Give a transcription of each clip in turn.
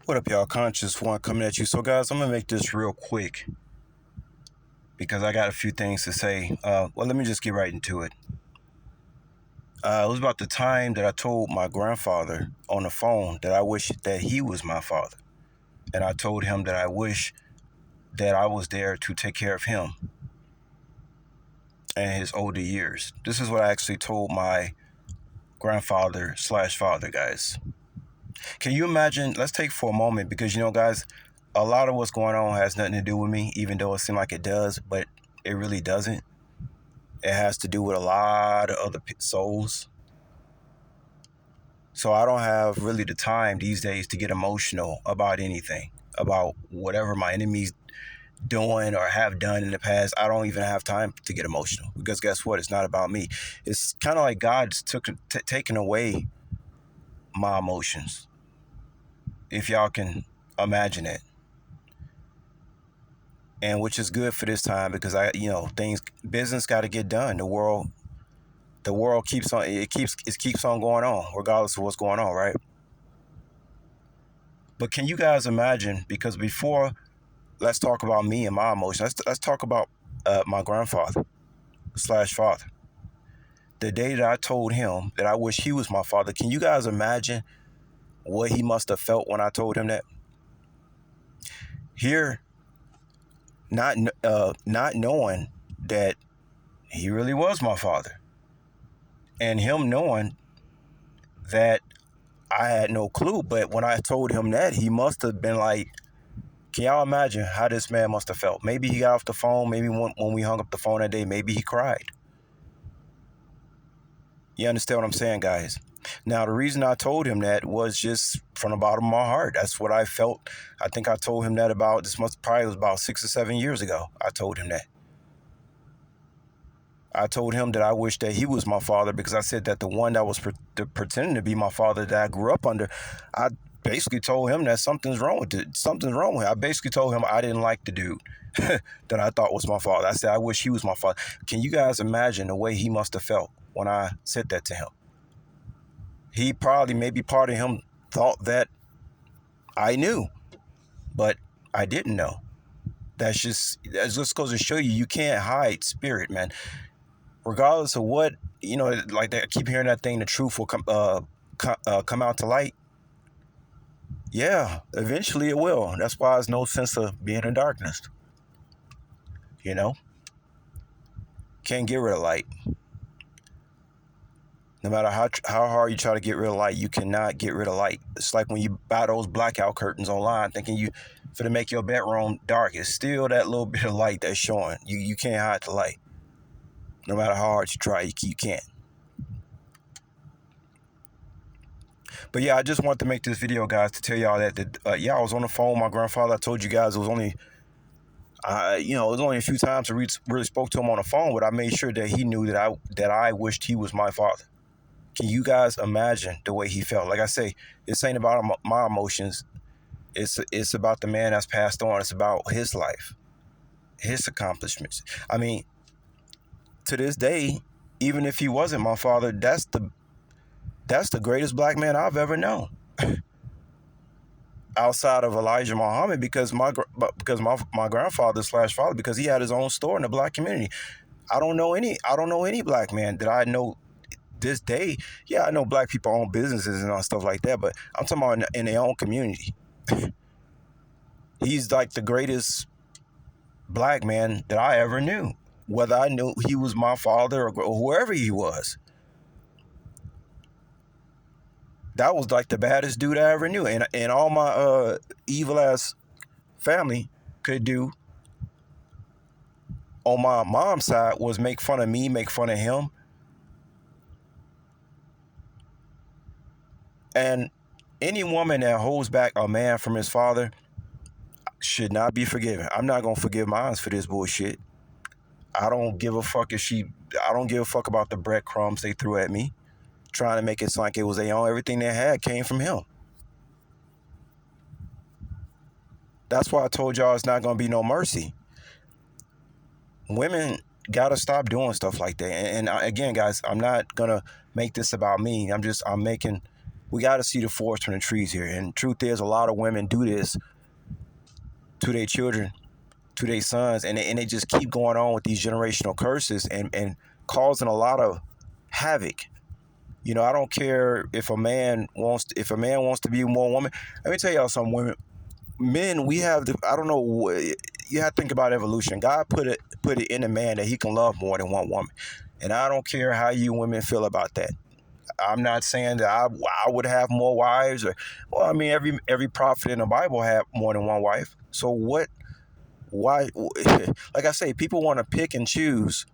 What up, y'all? Conscious One coming at you. So, guys, I'm gonna make this real quick because I got a few things to say. Well, let me just get right into it. It was about the time that I told my grandfather on the phone that I wish that he was my father, and I told him that I wish that I was there to take care of him in his older years. This is what I actually told my grandfather slash father, guys. Can you imagine? Let's take for a moment because guys, a lot of what's going on has nothing to do with me, even though it seems like it does, but it really doesn't. It has to do with a lot of other souls. So I don't have really the time these days to get emotional about anything, about whatever my enemies doing or have done in the past. I don't even have time to get emotional because guess what? It's not about me. It's kind of like God's taken away my emotions, if y'all can imagine it. And which is good for this time because business got to get done. The world keeps on going on regardless of what's going on, right? But can you guys imagine? Because before, let's talk about me and my emotions. Let's talk about my grandfather slash father. The day that I told him that I wish he was my father, can you guys imagine what he must have felt when I told him that? Here, not knowing that he really was my father, and him knowing that I had no clue. But when I told him that, he must have been like, can y'all imagine how this man must have felt? Maybe he got off the phone. Maybe when we hung up the phone that day, maybe he cried. You understand what I'm saying, guys? Now, the reason I told him that was just from the bottom of my heart. That's what I felt. I think I told him that probably was about 6 or 7 years ago. I told him that. I told him that I wish that he was my father because I said that the one that was pretending to be my father that I grew up under, I basically told him that something's wrong with it. Something's wrong with it. I basically told him I didn't like the dude that I thought was my father. I said, I wish he was my father. Can you guys imagine the way he must have felt when I said that to him? He probably, maybe part of him thought that I knew, but I didn't know. That just goes to show you, you can't hide spirit, man. Regardless of what, like that, I keep hearing that thing, the truth will come out to light. Yeah, eventually it will. That's why there's no sense of being in darkness. Can't get rid of light. No matter how hard you try to get rid of light, you cannot get rid of light. It's like when you buy those blackout curtains online, thinking you for to make your bedroom dark. It's still that little bit of light that's showing. You can't hide the light. No matter how hard you try, you can't. But yeah, I just wanted to make this video, guys, to tell y'all that I was on the phone with my grandfather. I told you guys it was only a few times I really spoke to him on the phone, but I made sure that he knew that I wished he was my father. Can you guys imagine the way he felt? Like I say, this ain't about my emotions. It's about the man that's passed on. It's about his life, his accomplishments. I mean, to this day, even if he wasn't my father, that's the greatest black man I've ever known. Outside of Elijah Muhammad, because my grandfather slash father, because he had his own store in the black community. I don't know any black man that I know this day. Yeah, I know black people own businesses and all stuff like that, but I'm talking about in their own community. He's like the greatest black man that I ever knew, whether I knew he was my father or whoever he was. That was like the baddest dude I ever knew. And all my evil ass family could do on my mom's side was make fun of me, make fun of him. And any woman that holds back a man from his father should not be forgiven. I'm not gonna forgive mine for this bullshit. I don't give a fuck I don't give a fuck about the breadcrumbs they threw at me, trying to make it sound like it was their own. Everything they had came from him. That's why I told y'all it's not gonna be no mercy. Women gotta stop doing stuff like that. And again, guys, I'm not gonna make this about me. I'm making We got to see the forest from the trees here. And truth is, a lot of women do this to their children, to their sons, and they just keep going on with these generational curses and causing a lot of havoc. You know, I don't care if a man wants to be more woman. Let me tell y'all something, women. Men, we have the, I don't know, you have to think about evolution. God put it in a man that he can love more than one woman. And I don't care how you women feel about that. I'm not saying that I would have more wives, or, well, I mean, every prophet in the Bible had more than one wife. So what, why, like I say, people want to pick and choose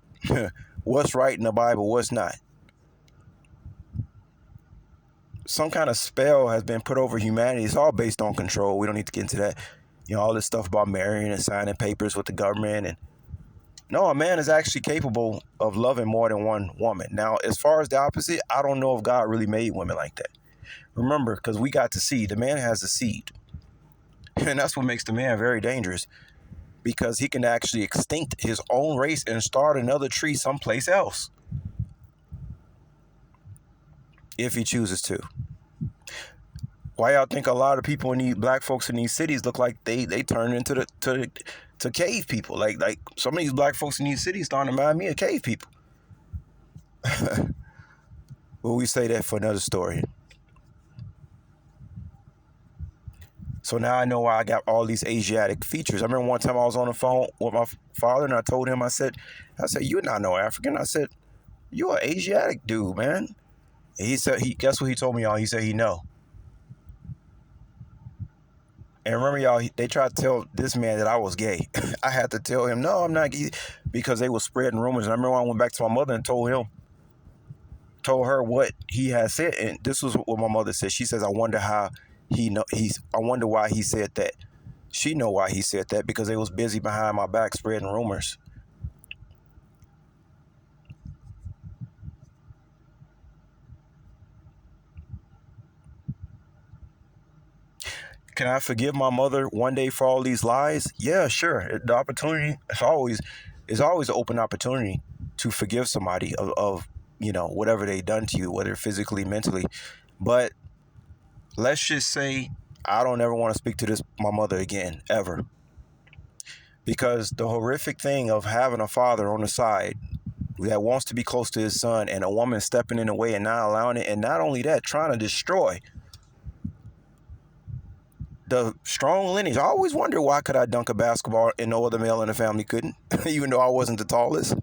what's right in the Bible, what's not. Some kind of spell has been put over humanity. It's all based on control. We don't need to get into that. You know, all this stuff about marrying and signing papers with the government. And no, a man is actually capable of loving more than one woman. Now, as far as the opposite, I don't know if God really made women like that. Remember, because we got the seed. The man has the seed. And that's what makes the man very dangerous, because he can actually extinct his own race and start another tree someplace else if he chooses to. Why y'all think a lot of people in these black folks in these cities look like they turn into to cave people? Like some of these black folks in these cities starting to remind me of cave people. But we say that for another story. So now I know why I got all these Asiatic features. I remember one time I was on the phone with my father and I told him, I said, you're not no African. I said, you're an Asiatic dude, man. And he said, guess what he told me, y'all? He said he know. And remember, y'all, they tried to tell this man that I was gay. I had to tell him, no, I'm not gay, because they were spreading rumors. And I remember when I went back to my mother and told her what he had said. And this was what my mother said. She says, I wonder how I wonder why he said that. She know why he said that, because they was busy behind my back spreading rumors. Can I forgive my mother one day for all these lies? Yeah, sure. The opportunity is always an open opportunity to forgive somebody of whatever they done to you, whether physically, mentally. But let's just say I don't ever want to speak to my mother again, ever. Because the horrific thing of having a father on the side that wants to be close to his son, and a woman stepping in the way and not allowing it, and not only that, trying to destroy the strong lineage. I always wonder, why could I dunk a basketball and no other male in the family couldn't, even though I wasn't the tallest.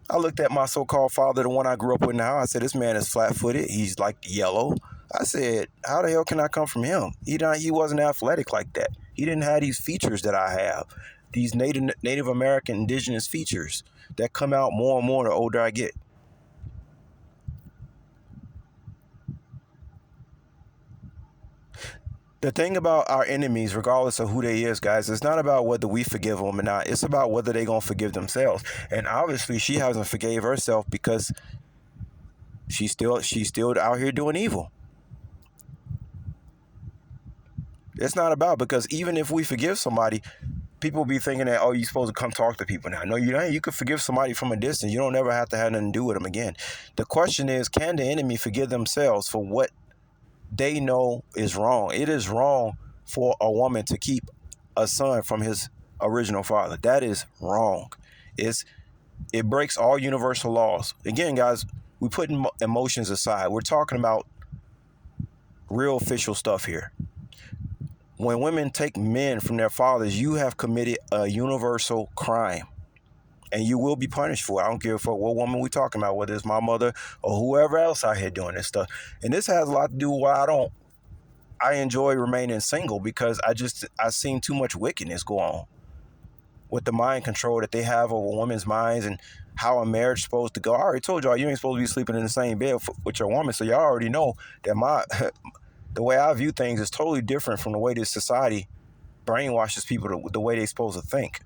I looked at my so-called father, the one I grew up with now. I said, this man is flat-footed. He's like yellow. I said, how the hell can I come from him? He wasn't athletic like that. He didn't have these features that I have, these Native American indigenous features that come out more and more the older I get. The thing about our enemies, regardless of who they is, guys, it's not about whether we forgive them or not. It's about whether they're going to forgive themselves. And obviously, she hasn't forgave herself, because she's still out here doing evil. It's not about, because even if we forgive somebody, people be thinking that, oh, you're supposed to come talk to people now. No, you don't. You could forgive somebody from a distance. You don't ever have to have nothing to do with them again. The question is, can the enemy forgive themselves for what they know is wrong? It is wrong for a woman to keep a son from his original father. That is wrong. It breaks all universal laws. Again, guys, we put emotions aside. We're talking about real official stuff here. When women take men from their fathers, you have committed a universal crime, and you will be punished for it. I don't care for what woman we talking about, whether it's my mother or whoever else out here doing this stuff. And this has a lot to do with why I enjoy remaining single, because I seen too much wickedness go on with the mind control that they have over women's minds and how a marriage is supposed to go. I already told y'all, you ain't supposed to be sleeping in the same bed with your woman, so y'all already know that the way I view things is totally different from the way this society brainwashes people the way they're supposed to think.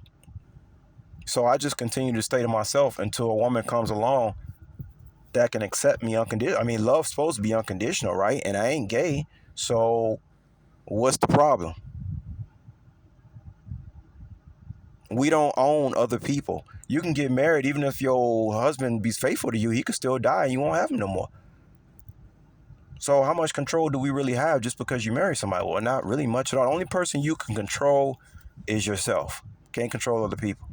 So I just continue to stay to myself until a woman comes along that can accept me unconditional. I mean, love's supposed to be unconditional, right? And I ain't gay, so what's the problem? We don't own other people. You can get married, even if your husband be faithful to you, he could still die and you won't have him no more. So how much control do we really have just because you marry somebody? Well, not really much at all. The only person you can control is yourself. Can't control other people.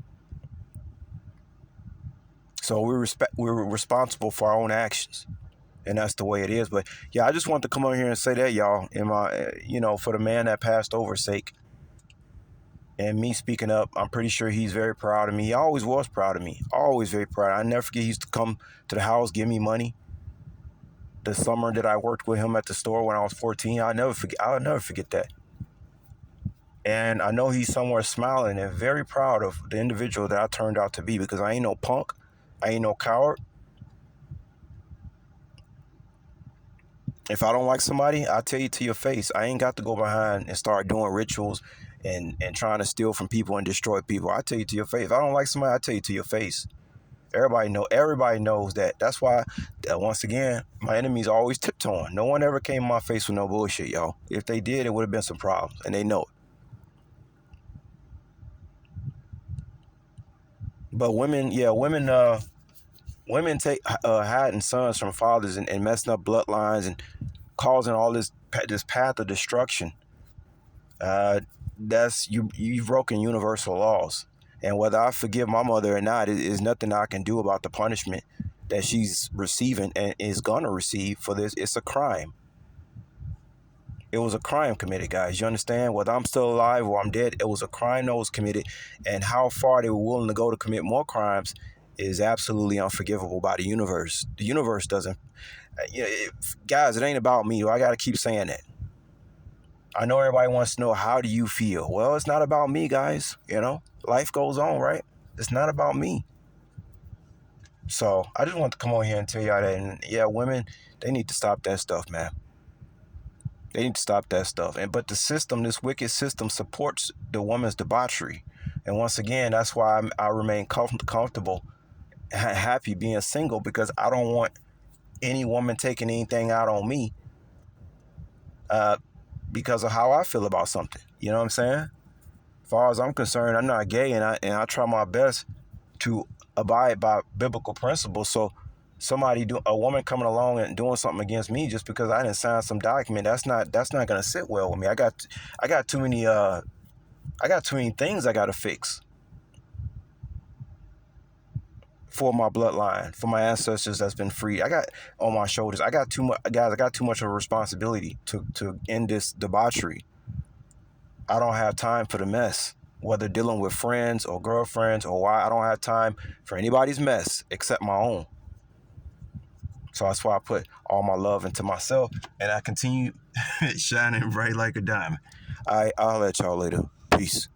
So we're responsible for our own actions. And that's the way it is. But yeah, I just wanted to come on here and say that, y'all, in my, for the man that passed over's sake, and me speaking up, I'm pretty sure he's very proud of me. He always was proud of me. Always very proud. I never forget he used to come to the house, give me money. The summer that I worked with him at the store when I was 14, I'll never forget that. And I know he's somewhere smiling and very proud of the individual that I turned out to be, because I ain't no punk. I ain't no coward. If I don't like somebody, I'll tell you to your face. I ain't got to go behind and start doing rituals and trying to steal from people and destroy people. I tell you to your face. If I don't like somebody, I tell you to your face. Everybody knows that. That's why, once again, my enemies always tiptoeing. No one ever came in my face with no bullshit, y'all. If they did, it would have been some problems, and they know it. But women take hiding sons from fathers and messing up bloodlines and causing all this path of destruction. That's you've broken universal laws. And whether I forgive my mother or not, is nothing I can do about the punishment that she's receiving and is gonna receive for this. It's a crime. It was a crime committed, guys. You understand? Whether I'm still alive or I'm dead, it was a crime that was committed. And how far they were willing to go to commit more crimes is absolutely unforgivable by the universe. The universe doesn't. Guys, it ain't about me. I got to keep saying that. I know everybody wants to know, how do you feel? Well, it's not about me, guys. Life goes on, right? It's not about me. So I just want to come on here and tell y'all that. And yeah, women, they need to stop that stuff, man. They need to stop that stuff. But the system, this wicked system, supports the woman's debauchery. And once again, that's why I remain comfortable, happy being single, because I don't want any woman taking anything out on me because of how I feel about something. You know what I'm saying? As far as I'm concerned, I'm not gay, and I try my best to abide by biblical principles. So a woman coming along and doing something against me just because I didn't sign some document, that's not gonna sit well with me. I got too many things I gotta fix for my bloodline, for my ancestors that's been freed. I got on my shoulders. I got too much, guys. I got too much of a responsibility to end this debauchery. I don't have time for the mess, whether dealing with friends or girlfriends or why. I don't have time for anybody's mess except my own. So that's why I put all my love into myself, and I continue shining bright like a diamond. I'll let y'all later. Peace.